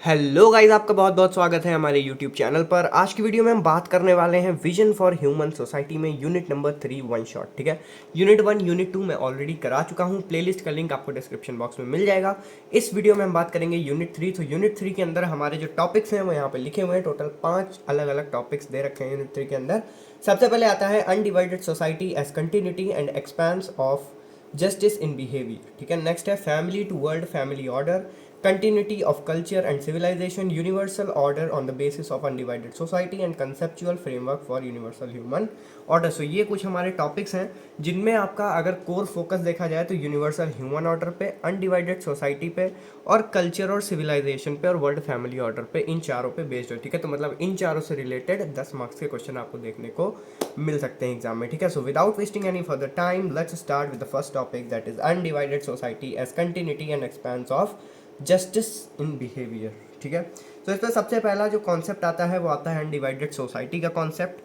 Hello guys, आपका बहुत बहुत स्वागत है हमारे यूट्यूब चैनल पर। आज की वीडियो में हम बात करने वाले हैं विजन फॉर ह्यूमन सोसाइटी में यूनिट नंबर 3 वन शॉट। ठीक है, यूनिट 1 यूनिट 2 मैं ऑलरेडी करा चुका हूं। प्लेलिस्ट का लिंक आपको डिस्क्रिप्शन बॉक्स में मिल जाएगा। इस वीडियो में हम बात करेंगे यूनिट 3। तो यूनिट 3 के अंदर हमारे जो टॉपिक्स हैं वो यहाँ पे लिखे हुए हैं। टोटल 5 अलग अलग टॉपिक्स दे रखे हैं यूनिट 3 के अंदर। सबसे पहले आता है undivided society as continuity and expanse of justice in behaviour. ठीक है, नेक्स्ट है family to world family order, continuity of culture and civilization, universal order on the basis of undivided society and conceptual framework for universal human order। सो ये कुछ हमारे topics हैं जिनमें आपका अगर कोर फोकस देखा जाए तो यूनिवर्सल ह्यूमन ऑर्डर पे, अनडिवाइडेड सोसाइटी पे और कल्चर और सिविलाइजेशन पे और वर्ल्ड फैमिली ऑर्डर पे, इन चारों पे बेस्ड है। ठीक है, तो मतलब इन चारों से रिलेटेड 10 मार्क्स के क्वेश्चन आपको देखने को मिल सकते हैं एग्जाम में। ठीक है, so without wasting any further time let's start with the first topic, that is undivided society as continuity and expanse of justice in behaviour. ठीक है, तो इसमें सबसे पहला जो कॉन्सेप्ट आता है वो आता है अनडिवाइडेड सोसाइटी का concept.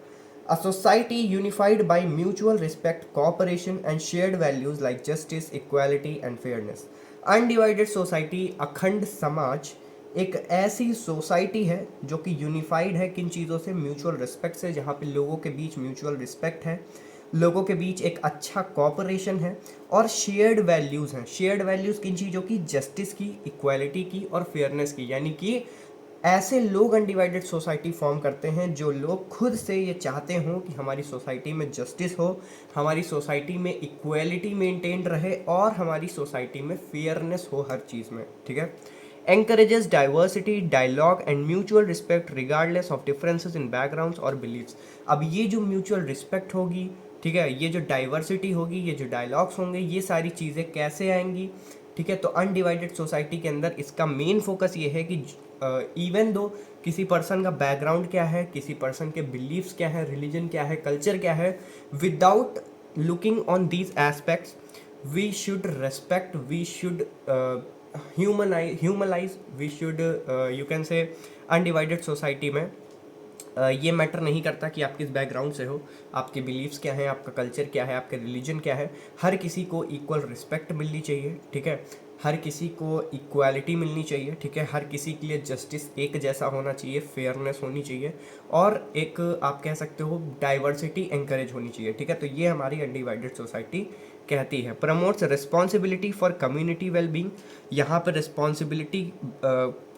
A society unified by mutual respect, cooperation and shared values like justice, equality and fairness. Undivided society, अखंड समाज, एक ऐसी सोसाइटी है जो कि यूनिफाइड है किन चीज़ों से? म्यूचुअल रिस्पेक्ट से, जहाँ पे लोगों के बीच म्यूचुअल रिस्पेक्ट है, लोगों के बीच एक अच्छा कॉपरेशन है और शेयर्ड वैल्यूज़ हैं। शेयर्ड वैल्यूज़ किन चीज़ों की? जस्टिस की, इक्वालिटी की और फेयरनेस की। यानी कि ऐसे लोग अनडिवाइडेड सोसाइटी फॉर्म करते हैं जो लोग खुद से ये चाहते हों कि हमारी सोसाइटी में जस्टिस हो, हमारी सोसाइटी में इक्वालिटी मेंटेन रहे और हमारी सोसाइटी में फेयरनेस हो हर चीज़ में। ठीक है, encourages diversity, dialogue and mutual respect regardless of differences in backgrounds और beliefs। अब ये जो म्यूचुअल रिस्पेक्ट होगी, ठीक है, ये जो डाइवर्सिटी होगी, ये जो डायलॉग्स होंगे, ये सारी चीज़ें कैसे आएंगी? ठीक है, तो अनडिवाइडेड सोसाइटी के अंदर इसका मेन फोकस ये है कि इवन दो किसी पर्सन का बैकग्राउंड क्या है, किसी पर्सन के बिलीव्स क्या है, रिलीजन क्या है, कल्चर क्या है, without looking on these aspects we should respect, we should humanise, we should, you can say undivided society में ये मैटर नहीं करता कि आप किस बैकग्राउंड से हो, आपके बिलीव्स क्या हैं, आपका कल्चर क्या है, आपका रिलीजन क्या है। हर किसी को इक्वल रिस्पेक्ट मिलनी चाहिए। ठीक है, हर किसी को इक्वालिटी मिलनी चाहिए। ठीक है, हर किसी के लिए जस्टिस एक जैसा होना चाहिए, फेयरनेस होनी चाहिए और एक आप कह सकते हो डाइवर्सिटी एंकरेज होनी चाहिए। ठीक है, तो ये हमारी अनडिवाइडेड सोसाइटी कहती है। Promotes responsibility for community wellbeing, यहाँ पर रिस्पॉन्सिबिलिटी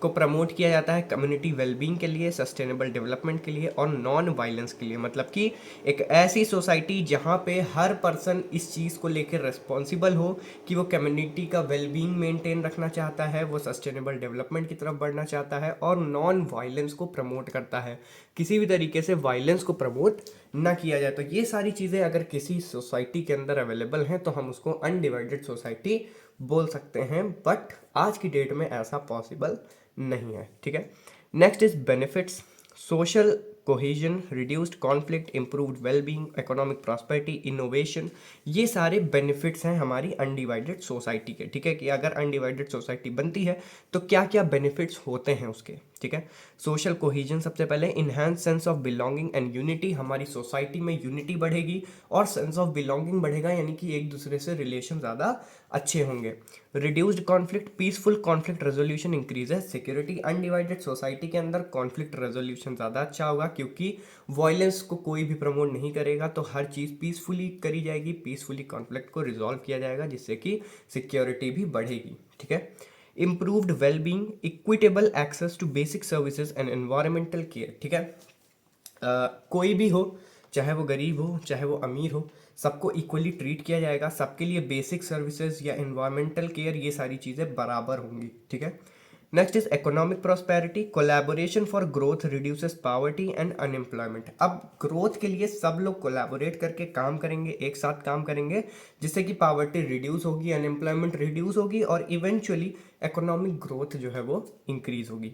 को प्रमोट किया जाता है कम्युनिटी वेलबींग के लिए, सस्टेनेबल डेवलपमेंट के लिए और नॉन वायलेंस के लिए। मतलब कि एक ऐसी सोसाइटी जहाँ पे हर पर्सन इस चीज़ को लेकर रिस्पॉन्सिबल हो कि वो कम्युनिटी का वेलबींग मेंटेन रखना चाहता है, वो सस्टेनेबल डेवलपमेंट की तरफ बढ़ना चाहता है और नॉन वायलेंस को प्रमोट करता है, किसी भी तरीके से वायलेंस को प्रमोट ना किया जाए। तो ये सारी चीज़ें अगर किसी सोसाइटी के अंदर अवेलेबल हैं तो हम उसको अनडिवाइडेड सोसाइटी बोल सकते हैं, बट आज की डेट में ऐसा पॉसिबल नहीं है। ठीक है, next is benefits, social cohesion, reduced conflict, improved wellbeing, economic prosperity, innovation. ये सारे बेनिफिट्स हैं हमारी अनडिवाइडेड सोसाइटी के। ठीक है, कि अगर अनडिवाइडेड सोसाइटी बनती है तो क्या क्या बेनिफिट्स होते हैं उसके। ठीक है, सोशल कोहेजन सबसे पहले, enhance sense of belonging and unity, हमारी सोसाइटी में यूनिटी बढ़ेगी और सेंस ऑफ बिलोंगिंग बढ़ेगा, यानी कि एक दूसरे से रिलेशन ज़्यादा अच्छे होंगे। Reduced conflict, peaceful conflict resolution increases security, undivided society के अंदर कॉन्फ्लिक्ट रेजोल्यूशन ज़्यादा अच्छा होगा क्योंकि वॉयलेंस को कोई भी प्रमोट नहीं करेगा, तो हर चीज़ पीसफुली करी जाएगी, पीसफुली कॉन्फ्लिक्ट को रिजॉल्व किया जाएगा जिससे कि सिक्योरिटी भी बढ़ेगी। ठीक है, improved wellbeing, equitable access to basic services and environmental care. ठीक है, कोई भी हो, चाहे वो गरीब हो चाहे वो अमीर हो, सबको इक्वली ट्रीट किया जाएगा, सबके लिए बेसिक सर्विसेज या एनवायरमेंटल केयर ये सारी चीज़ें बराबर होंगी। ठीक है, next is economic prosperity, collaboration for growth reduces poverty and unemployment. अब ग्रोथ के लिए सब लोग कोलैबोरेट करके काम करेंगे, एक साथ काम करेंगे, जिससे कि पॉवर्टी रिड्यूस होगी, अनएम्प्लॉयमेंट रिड्यूस होगी और इवेंचुअली इकोनॉमिक ग्रोथ जो है वो इंक्रीज होगी।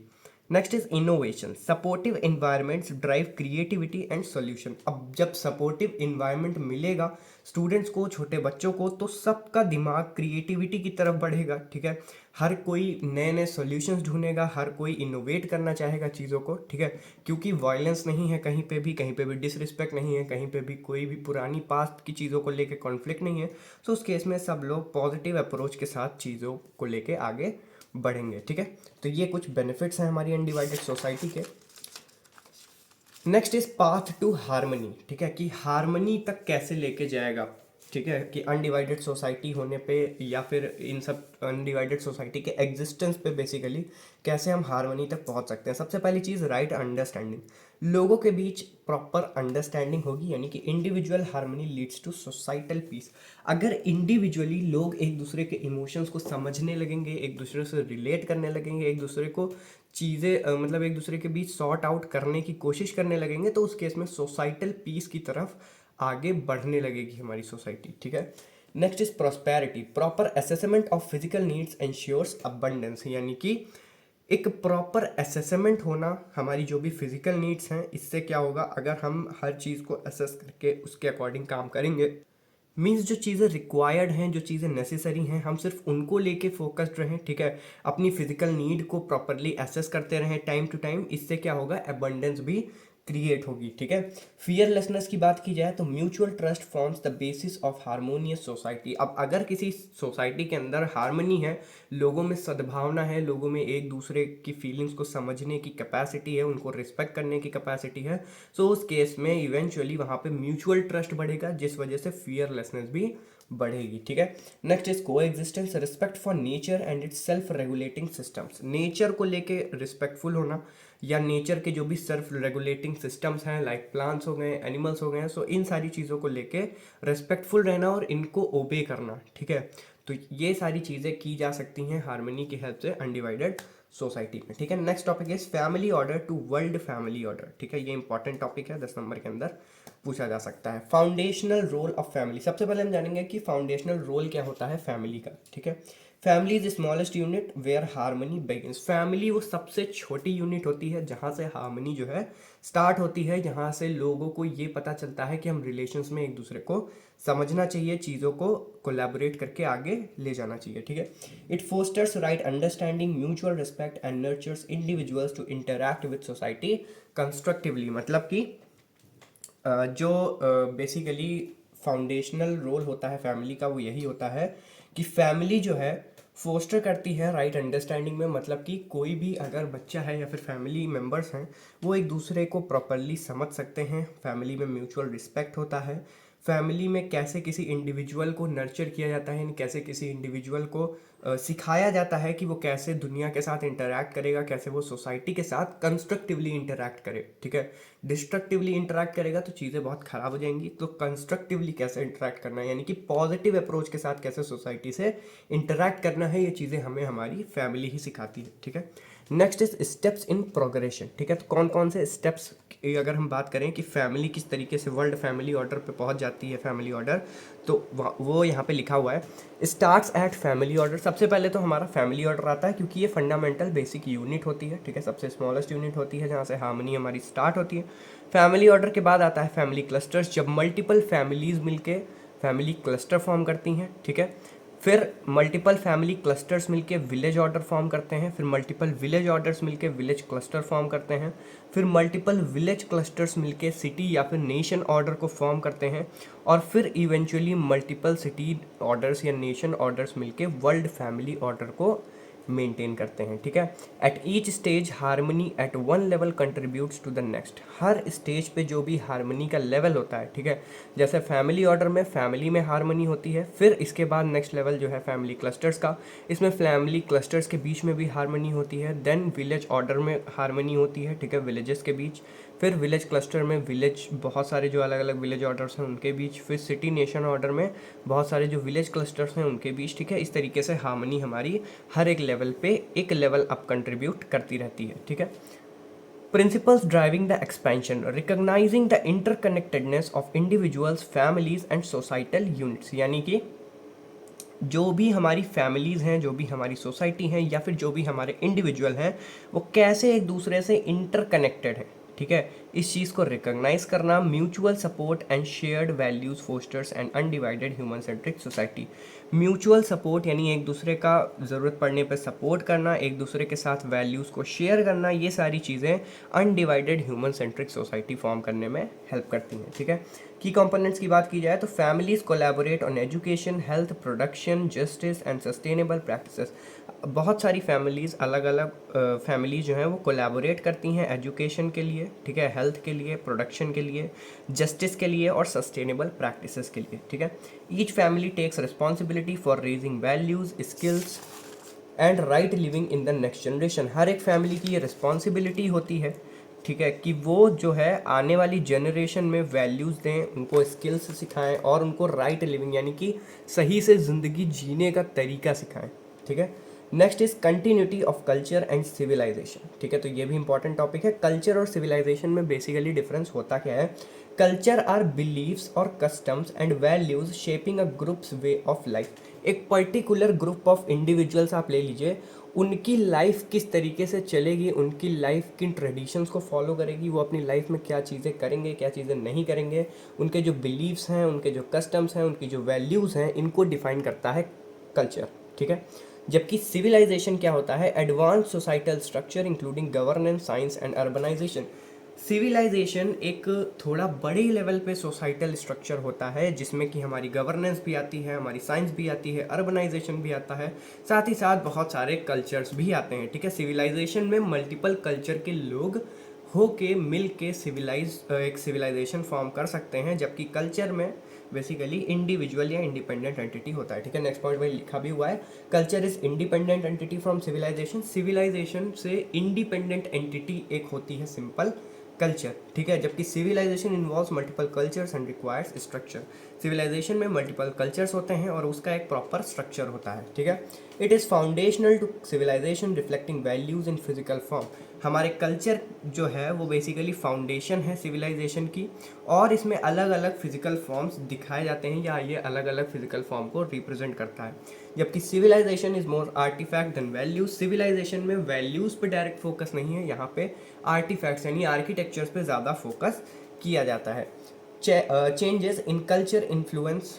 Next is innovation, supportive environments drive creativity and solution. अब जब सपोर्टिव इन्वायरमेंट मिलेगा स्टूडेंट्स को, छोटे बच्चों को, तो सबका दिमाग क्रिएटिविटी की तरफ बढ़ेगा। ठीक है, हर कोई नए नए सॉल्यूशंस ढूंढेगा, हर कोई इनोवेट करना चाहेगा चीज़ों को। ठीक है, क्योंकि वायलेंस नहीं है कहीं पे भी, कहीं पे भी डिसरिस्पेक्ट नहीं है, कहीं पे भी कोई भी पुरानी पास्ट की चीज़ों को लेके कॉन्फ्लिक्ट नहीं है। तो उस केस में सब लोग पॉजिटिव अप्रोच के साथ चीज़ों को लेके आगे बढ़ेंगे। ठीक है, तो ये कुछ बेनिफिट्स हैं हमारी अनडिवाइडेड सोसाइटी के। Next is path to harmony. ठीक है, कि हार्मनी तक कैसे लेके जाएगा। ठीक है, कि अनडिवाइडेड सोसाइटी होने पे या फिर इन सब अनडिवाइडेड सोसाइटी के एग्जिस्टेंस पे बेसिकली कैसे हम हार्मनी तक पहुंच सकते हैं। सबसे पहली चीज़ राइट अंडरस्टैंडिंग, लोगों के बीच प्रॉपर अंडरस्टैंडिंग होगी, यानी कि individual harmony leads to societal peace. अगर इंडिविजुअली लोग एक दूसरे के इमोशंस को समझने लगेंगे, एक दूसरे से रिलेट करने लगेंगे, एक दूसरे को चीज़ें मतलब एक दूसरे के बीच सॉर्ट आउट करने की कोशिश करने लगेंगे, तो उस केस में सोसाइटल पीस की तरफ आगे बढ़ने लगेगी हमारी सोसाइटी। ठीक है, next is prosperity, proper assessment of physical needs ensures abundance, यानी कि एक प्रॉपर असेसमेंट होना हमारी जो भी फिजिकल नीड्स हैं, इससे क्या होगा, अगर हम हर चीज़ को असेस करके उसके अकॉर्डिंग काम करेंगे, मीन्स जो चीज़ें रिक्वायर्ड हैं, जो चीज़ें नेसेसरी हैं, हम सिर्फ उनको लेके फोकस्ड रहें। ठीक है, अपनी फिजिकल नीड को प्रॉपरली एसेस करते रहें टाइम टू टाइम, इससे क्या होगा, एबंडेंस भी क्रिएट होगी। ठीक है, फियरलेसनेस की बात की जाए तो mutual trust forms the basis of harmonious society. अब अगर किसी सोसाइटी के अंदर हार्मनी है, लोगों में सद्भावना है, लोगों में एक दूसरे की फीलिंग्स को समझने की कैपेसिटी है, उनको रिस्पेक्ट करने की कैपेसिटी है, सो उस केस में इवेंचुअली वहाँ पे म्यूचुअल ट्रस्ट बढ़ेगा, जिस वजह से फियरलेसनेस भी बढ़ेगी। ठीक है, नेक्स्ट इज को existence, respect for nature and it's self regulating systems. Nature को लेके रिस्पेक्टफुल होना, या नेचर के जो भी सेल्फ रेगुलेटिंग सिस्टम्स हैं, लाइक प्लांट्स हो गए, एनिमल्स हो गए, सो इन सारी चीज़ों को लेके रिस्पेक्टफुल रहना और इनको ओबे करना। ठीक है, तो ये सारी चीज़ें की जा सकती हैं हार्मनी की हेल्प से अनडिवाइडेड सोसाइटी में। ठीक है, next topic is family order to world family order. ठीक है, ये इंपॉर्टेंट टॉपिक है, 10 नंबर के अंदर पूछा जा सकता है। फाउंडेशनल रोल ऑफ फैमिली, सबसे पहले हम जानेंगे कि फाउंडेशनल रोल क्या होता है फैमिली का। ठीक है, family is smallest unit where harmony begins. Family वो सबसे छोटी यूनिट होती है जहाँ से हार्मनी जो है स्टार्ट होती है, जहाँ से लोगों को ये पता चलता है कि हम रिलेशंस में एक दूसरे को समझना चाहिए, चीज़ों को कोलैबोरेट करके आगे ले जाना चाहिए। ठीक है, it fosters right understanding, mutual respect and nurtures individuals to interact with society constructively. मतलब कि जो बेसिकली फाउंडेशनल रोल होता है फैमिली का, वो यही होता है कि फैमिली जो है फोस्टर करती है राइट अंडरस्टैंडिंग में। मतलब कि कोई भी अगर बच्चा है या फिर फैमिली मेम्बर्स हैं, वो एक दूसरे को प्रॉपरली समझ सकते हैं, फैमिली में म्यूचुअल रिस्पेक्ट होता है, फैमिली में कैसे किसी इंडिविजुअल को नर्चर किया जाता है, यानी कैसे किसी इंडिविजुअल को सिखाया जाता है कि वो कैसे दुनिया के साथ इंटरैक्ट करेगा, कैसे वो सोसाइटी के साथ कंस्ट्रक्टिवली इंटरैक्ट करे। ठीक है, डिस्ट्रक्टिवली इंटरैक्ट करेगा तो चीज़ें बहुत ख़राब हो जाएंगी, तो कंस्ट्रक्टिवली कैसे इंटरैक्ट करना है, यानी कि पॉजिटिव अप्रोच के साथ कैसे सोसाइटी से इंटरैक्ट करना है, ये चीज़ें हमें हमारी फैमिली ही सिखाती है। ठीक है, next is steps in progression. ठीक है, तो कौन कौन से स्टेप्स की अगर हम बात करें कि फैमिली किस तरीके से वर्ल्ड फैमिली ऑर्डर पे पहुंच जाती है फैमिली ऑर्डर, तो वो यहाँ पे लिखा हुआ है, स्टार्ट्स एट फैमिली ऑर्डर। सबसे पहले तो हमारा फैमिली ऑर्डर आता है, क्योंकि ये फंडामेंटल बेसिक यूनिट होती है। ठीक है, सबसे स्मॉलेस्ट यूनिट होती है जहाँ से हार्मनी हमारी स्टार्ट होती है। फैमिली ऑर्डर के बाद आता है फैमिली क्लस्टर्स, जब मल्टीपल फैमिलीज मिलके फैमिली क्लस्टर फॉर्म करती हैं। ठीक है, फिर मल्टीपल फैमिली क्लस्टर्स मिलके विलेज ऑर्डर फॉर्म करते हैं, फिर मल्टीपल विलेज ऑर्डर्स मिलके विलेज क्लस्टर फॉर्म करते हैं, फिर मल्टीपल विलेज क्लस्टर्स मिलके सिटी या फिर नेशन ऑर्डर को फॉर्म करते हैं, और फिर इवेंचुअली मल्टीपल सिटी ऑर्डर्स या नेशन ऑर्डर्स मिलके वर्ल्ड फैमिली ऑर्डर को मेंटेन करते हैं। ठीक है, at each stage harmony at one level contributes to the next. हर स्टेज पे जो भी हार्मनी का लेवल होता है, ठीक है, जैसे फैमिली ऑर्डर में फैमिली में हार्मनी होती है, फिर इसके बाद नेक्स्ट लेवल जो है फैमिली क्लस्टर्स का, इसमें फैमिली क्लस्टर्स के बीच में भी हार्मनी होती है, देन विलेज ऑर्डर में हार्मनी होती है, ठीक है, विलेजेस के बीच, फिर विलेज क्लस्टर में विलेज बहुत सारे जो अलग अलग विलेज ऑर्डर्स हैं उनके बीच, फिर सिटी नेशन ऑर्डर में बहुत सारे जो विलेज क्लस्टर्स हैं उनके बीच। ठीक है, इस तरीके से हार्मनी हमारी हर एक लेवल पे एक लेवल अप कंट्रीब्यूट करती रहती है। ठीक है, principles driving the expansion, recognising the interconnectedness of individuals, families and societal units. यानी कि जो भी हमारी फैमिलीज़ हैं, जो भी हमारी सोसाइटी हैं, या फिर जो भी हमारे इंडिविजुअल हैं, वो कैसे एक दूसरे से इंटरकनेक्टेड है। ठीक है, इस चीज़ को रिकॉग्नाइज करना, mutual support and shared values fosters and undivided human centric society. Mutual support यानी एक दूसरे का ज़रूरत पड़ने पर सपोर्ट करना, एक दूसरे के साथ वैल्यूज़ को शेयर करना, ये सारी चीज़ें undivided human centric society form करने में हेल्प करती हैं। ठीक है, की कंपोनेंट्स की बात की जाए तो families collaborate on education, health, production, justice and sustainable practices. बहुत सारी फैमिलीज़ अलग अलग फैमिलीज जो हैं वो कोलैबोरेट करती हैं एजुकेशन के लिए, ठीक है, हेल्थ के लिए, प्रोडक्शन के लिए, जस्टिस के लिए और सस्टेनेबल प्रैक्टिसेस के लिए, ठीक है। Each family takes responsibility for raising values, skills and right living in the next generation. हर एक फैमिली की ये रिस्पॉन्सिबिलिटी होती है, ठीक है, कि वो जो है आने वाली जनरेशन में वैल्यूज़ दें, उनको स्किल्स सिखाएं और उनको राइट लिविंग यानी कि सही से ज़िंदगी जीने का तरीका सिखाएं, ठीक है। Next is continuity of culture and civilisation, ठीक है, तो ये भी इंपॉर्टेंट टॉपिक है। कल्चर और सिविलाइजेशन में बेसिकली डिफरेंस होता क्या है? कल्चर आर बिलीव्स और customs and values shaping a group's way of life. एक पर्टिकुलर ग्रुप ऑफ इंडिविजुअल्स आप ले लीजिए, उनकी लाइफ किस तरीके से चलेगी, उनकी लाइफ किन ट्रेडिशंस को फॉलो करेगी, वो अपनी लाइफ में क्या चीज़ें करेंगे, क्या चीज़ें नहीं करेंगे, उनके जो बिलीव्स हैं, उनके जो कस्टम्स हैं, उनकी जो वैल्यूज़ हैं, इनको डिफाइन करता है कल्चर, ठीक है। जबकि सिविलाइजेशन क्या होता है? Advance societal structure including governance, science and urbanisation. Civilisation एक थोड़ा बड़े लेवल पे सोसाइटल स्ट्रक्चर होता है जिसमें कि हमारी गवर्नेंस भी आती है, हमारी साइंस भी आती है, अर्बनाइजेशन भी आता है, साथ ही साथ बहुत सारे कल्चर्स भी आते हैं, ठीक है। सिविलाइजेशन में मल्टीपल कल्चर के लोग हो के मिल के एक सिविलाइजेशन फॉर्म कर सकते हैं, जबकि कल्चर में बेसिकली इंडिविजुअल या इंडिपेंडेंट एंटिटी होता है, ठीक है। नेक्स्ट पॉइंट में लिखा भी हुआ है, culture is independent entity from civilisation. Civilisation से इंडिपेंडेंट एंटिटी एक होती है सिंपल कल्चर, ठीक है, जबकि civilisation involves multiple cultures and requires structure. Civilisation में मल्टीपल कल्चर्स होते हैं और उसका एक प्रॉपर स्ट्रक्चर होता है, ठीक है। It is foundational to civilisation reflecting values in physical form. हमारे कल्चर जो है वो बेसिकली फाउंडेशन है सिविलाइजेशन की, और इसमें अलग अलग फिजिकल फॉर्म्स दिखाए जाते हैं या ये अलग अलग फिजिकल फॉर्म को रिप्रेजेंट करता है। जबकि civilisation is more artefact than values. Civilisation में वैल्यूज पे डायरेक्ट फोकस नहीं है, यहाँ पे आर्टिफैक्ट्स यानी आर्किटेक्चर्स पे ज़्यादा फोकस किया जाता है। Changes in culture influence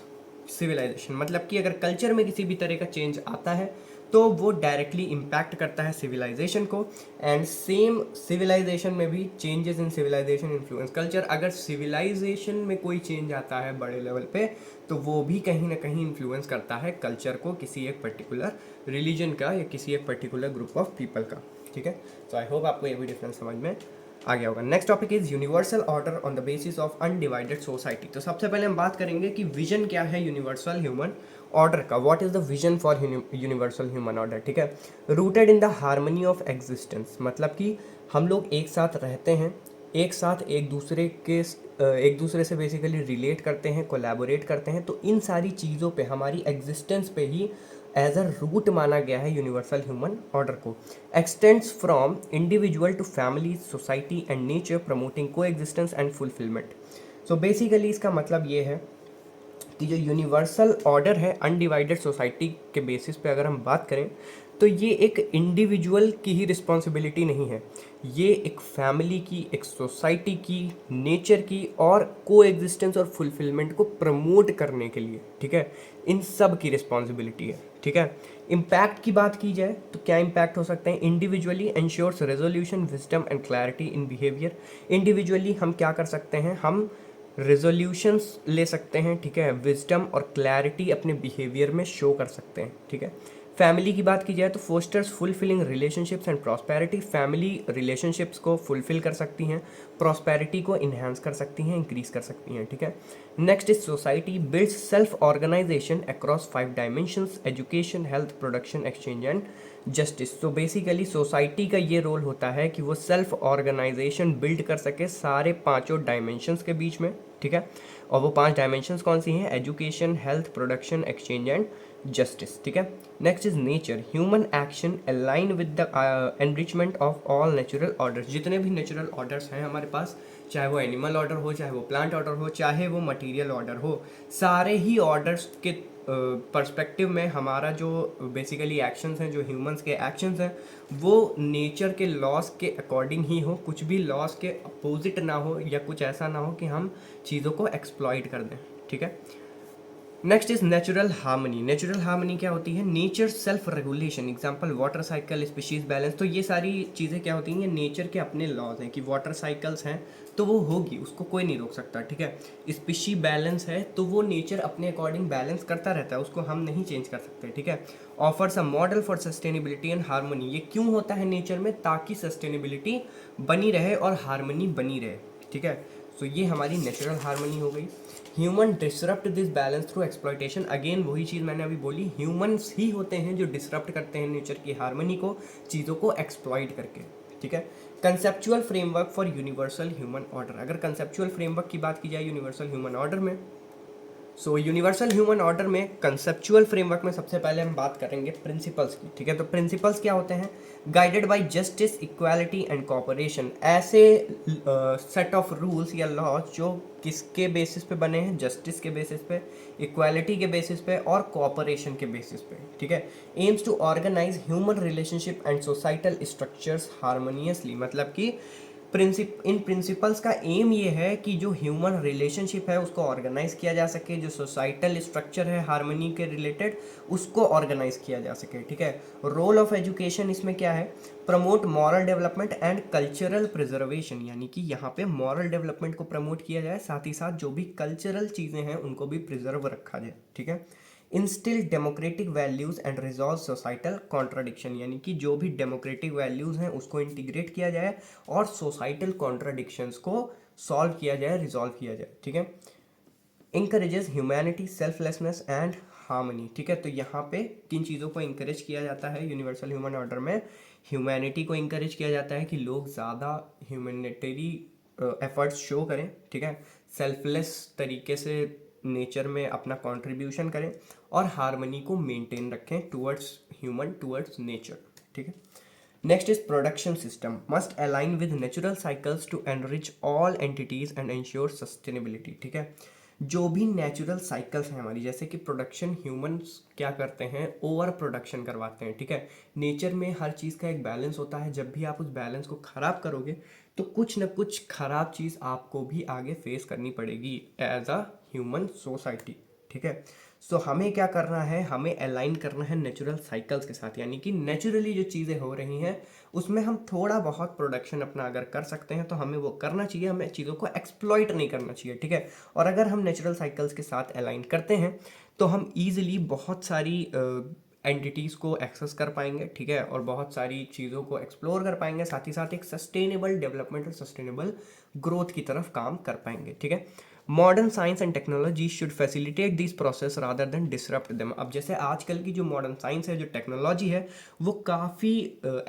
civilisation, मतलब कि अगर कल्चर में किसी भी तरह का चेंज आता है तो वो डायरेक्टली इम्पैक्ट करता है सिविलाइजेशन को। एंड सेम सिविलाइजेशन में भी changes in civilisation influence culture. अगर सिविलाइजेशन में कोई चेंज आता है बड़े लेवल पे तो वो भी कहीं ना कहीं इन्फ्लुएंस करता है कल्चर को, किसी एक पर्टिकुलर रिलीजन का या किसी एक पर्टिकुलर ग्रुप ऑफ पीपल का, ठीक है। तो आई होप आपको ये भी डिफरेंस समझ में आ गया होगा। Next topic is universal order on the basis of undivided society. तो सबसे पहले हम बात करेंगे कि विजन क्या है यूनिवर्सल ह्यूमन ऑर्डर का। What is the vision for universal human order, ठीक है। Rooted in the harmony of existence, मतलब कि हम लोग एक साथ रहते हैं, एक साथ एक दूसरे से बेसिकली रिलेट करते हैं, कोलैबोरेट करते हैं, तो इन सारी चीज़ों पे, हमारी एग्जिस्टेंस पे ही एज अ रूट माना गया है यूनिवर्सल ह्यूमन ऑर्डर को। Extends from individual to family, society and nature, promoting coexistence and fulfilment. So basically इसका मतलब ये है कि जो यूनिवर्सल ऑर्डर है अनडिवाइडेड सोसाइटी के बेसिस पे अगर हम बात करें तो ये एक इंडिविजुअल की ही रिस्पॉन्सिबिलिटी नहीं है, ये एक फैमिली की, एक सोसाइटी की, नेचर की और को एग्जिस्टेंस और फुलफिलमेंट को प्रमोट करने के लिए, ठीक है, इन सब की रिस्पॉन्सिबिलिटी है, ठीक है। इम्पैक्ट की बात की जाए तो क्या इम्पैक्ट हो सकते हैं? Individually ensures resolution, wisdom and clarity in behaviour. Individually हम क्या कर सकते हैं? हम रेजोल्यूशंस ले सकते हैं, ठीक है, विजडम और क्लैरिटी अपने बिहेवियर में शो कर सकते हैं, ठीक है। फैमिली की बात की जाए तो fosters fulfilling relationships and prosperity. Family relationships को फुलफिल कर सकती हैं, प्रॉस्पेरिटी को इन्हांस कर सकती हैं, इंक्रीज कर सकती हैं, ठीक है। Next is society builds self organisation across 5 dimensions, education, health, production, exchange and justice. तो बेसिकली सोसाइटी का ये रोल होता है कि वो सेल्फ ऑर्गेनाइजेशन बिल्ड कर सके सारे 5 डायमेंशंस के बीच में, ठीक है। और वो 5 डायमेंशंस कौन सी हैं? Education, health, production, exchange and justice, ठीक है। Next is nature, human action align with the enrichment of all natural orders. जितने भी नेचुरल ऑर्डर्स हैं हमारे पास, चाहे वो एनिमल ऑर्डर हो, चाहे वो प्लांट ऑर्डर हो, चाहे वो मटेरियल ऑर्डर हो, सारे ही ऑर्डर्स के पर्सपेक्टिव में हमारा जो बेसिकली एक्शंस हैं, जो ह्यूमंस के एक्शंस हैं, वो नेचर के लॉस के अकॉर्डिंग ही हो, कुछ भी लॉस के अपोजिट ना हो या कुछ ऐसा ना हो कि हम चीज़ों को एक्सप्लॉइट कर दें, ठीक है। Next is natural harmony. Natural harmony क्या होती है? Nature self regulation, example water cycle, species balance. तो ये सारी चीज़ें क्या होती हैं? ये नेचर के अपने लॉज हैं कि वाटर साइकिल्स हैं तो वो होगी, उसको कोई नहीं रोक सकता, ठीक है। स्पीशी बैलेंस है तो वो नेचर अपने अकॉर्डिंग बैलेंस करता रहता है, उसको हम नहीं चेंज कर सकते, ठीक है। Offers a model for sustainability and harmony. ये क्यों होता है नेचर में? ताकि सस्टेनेबिलिटी बनी रहे और हार्मनी बनी रहे, ठीक है। सो ये हमारी नेचुरल हार्मनी हो गई। Human disrupt this balance through exploitation. Again वही चीज़ मैंने अभी बोली, ह्यूमंस ही होते हैं जो डिसरप्ट करते हैं नेचर की हार्मनी को, चीज़ों को एक्सप्लॉइट करके, ठीक है। Conceptual framework for universal human order. अगर कंसेप्चुअल फ्रेमवर्क की बात की जाए यूनिवर्सल ह्यूमन ऑर्डर में, सो यूनिवर्सल ह्यूमन ऑर्डर में कंसेप्चुअल फ्रेमवर्क में सबसे पहले हम बात करेंगे प्रिंसिपल्स की, ठीक है। तो प्रिंसिपल्स क्या होते हैं? Guided by justice, equality and cooperation. ऐसे सेट ऑफ रूल्स या लॉज जो किसके बेसिस पे बने हैं? जस्टिस के बेसिस पे, इक्वालिटी के बेसिस पे और कोऑपरेशन के बेसिस पे, ठीक है। Aims to organise human relationship and societal structures harmoniously. मतलब कि इन प्रिंसिपल्स का एम ये है कि जो ह्यूमन रिलेशनशिप है उसको ऑर्गेनाइज किया जा सके, जो सोसाइटल स्ट्रक्चर है हार्मनी के रिलेटेड उसको ऑर्गेनाइज किया जा सके, ठीक है। रोल ऑफ एजुकेशन इसमें क्या है? Promote moral development and cultural preservation, यानी कि यहाँ पे मॉरल डेवलपमेंट को प्रमोट किया जाए, साथ ही साथ जो भी कल्चरल चीज़ें हैं उनको भी प्रिजर्व रखा जाए, ठीक है। Instil democratic values and resolve societal contradiction, यानी कि जो भी डेमोक्रेटिक वैल्यूज़ हैं उसको इंटीग्रेट किया जाए और सोसाइटल कॉन्ट्राडिक्शंस को सॉल्व किया जाए, रिजॉल्व किया जाए, ठीक है। Encourages humanity, selflessness and harmony, ठीक है। तो यहाँ पे किन चीज़ों को इंकरेज किया जाता है यूनिवर्सल ह्यूमन ऑर्डर में? ह्यूमैनिटी को इंकरेज किया जाता है कि लोग ज़्यादा ह्यूमैनिटेरी एफर्ट्स शो करें, ठीक है। सेल्फलेस तरीके से नेचर में अपना कंट्रीब्यूशन करें और हार्मनी को मेंटेन रखें टुवर्ड्स ह्यूमन, टुवर्ड्स नेचर, ठीक है। Next is production system must align with natural cycles to enrich all entities and ensure sustainability, ठीक है। जो भी नेचुरल साइकिल्स हैं हमारी, जैसे कि प्रोडक्शन, ह्यूमंस क्या करते हैं? ओवर प्रोडक्शन करवाते हैं, ठीक है। नेचर में हर चीज़ का एक बैलेंस होता है, जब भी आप उस बैलेंस को ख़राब करोगे तो कुछ ना कुछ ख़राब चीज़ आपको भी आगे फेस करनी पड़ेगी एज अ ह्यूमन सोसाइटी, ठीक है। सो हमें क्या करना है? हमें अलाइन करना है नेचुरल साइकिल्स के साथ, यानी कि नेचुरली जो चीज़ें हो रही हैं उसमें हम थोड़ा बहुत प्रोडक्शन अपना अगर कर सकते हैं तो हमें वो करना चाहिए, हमें चीज़ों को एक्सप्लॉइट नहीं करना चाहिए, ठीक है। और अगर हम नेचुरल साइकिल्स के साथ अलाइन करते हैं तो हम ईजिली बहुत सारी एंटिटीज़ को एक्सेस कर पाएंगे, ठीक है, और बहुत सारी चीज़ों को एक्सप्लोर कर पाएंगे, साथ ही साथ एक सस्टेनेबल डेवलपमेंट और सस्टेनेबल ग्रोथ की तरफ काम कर पाएंगे, ठीक है। Modern science and technology should facilitate this process rather than disrupt them. अब जैसे आजकल की जो मॉडर्न साइंस है, जो टेक्नोलॉजी है, वो काफ़ी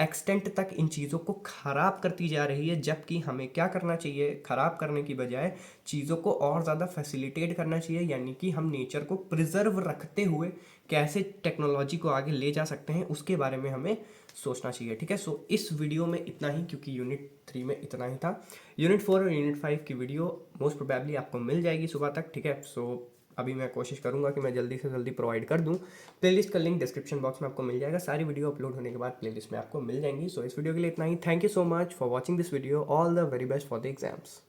एक्सटेंट तक इन चीज़ों को ख़राब करती जा रही है, जबकि हमें क्या करना चाहिए? ख़राब करने की बजाय चीज़ों को और ज़्यादा फैसिलिटेट करना चाहिए, यानी कि हम नेचर को प्रिजर्व रखते हुए कैसे टेक्नोलॉजी को आगे ले जा सकते हैं उसके बारे में हमें सोचना चाहिए, ठीक है। सो इस वीडियो में इतना ही, क्योंकि यूनिट 3 में इतना ही था। यूनिट 4 और यूनिट 5 की वीडियो मोस्ट प्रोबेबली आपको मिल जाएगी सुबह तक, ठीक है। सो अभी मैं कोशिश करूंगा कि मैं जल्दी से जल्दी प्रोवाइड कर दूं। प्लेलिस्ट का लिंक डिस्क्रिप्शन बॉक्स में आपको मिल जाएगा, सारी वीडियो अपलोड होने के बाद प्लेलिस्ट में आपको मिल जाएंगी। सो इस वीडियो के लिए इतना ही। Thank you so much for watching this video. All the very best for the exams.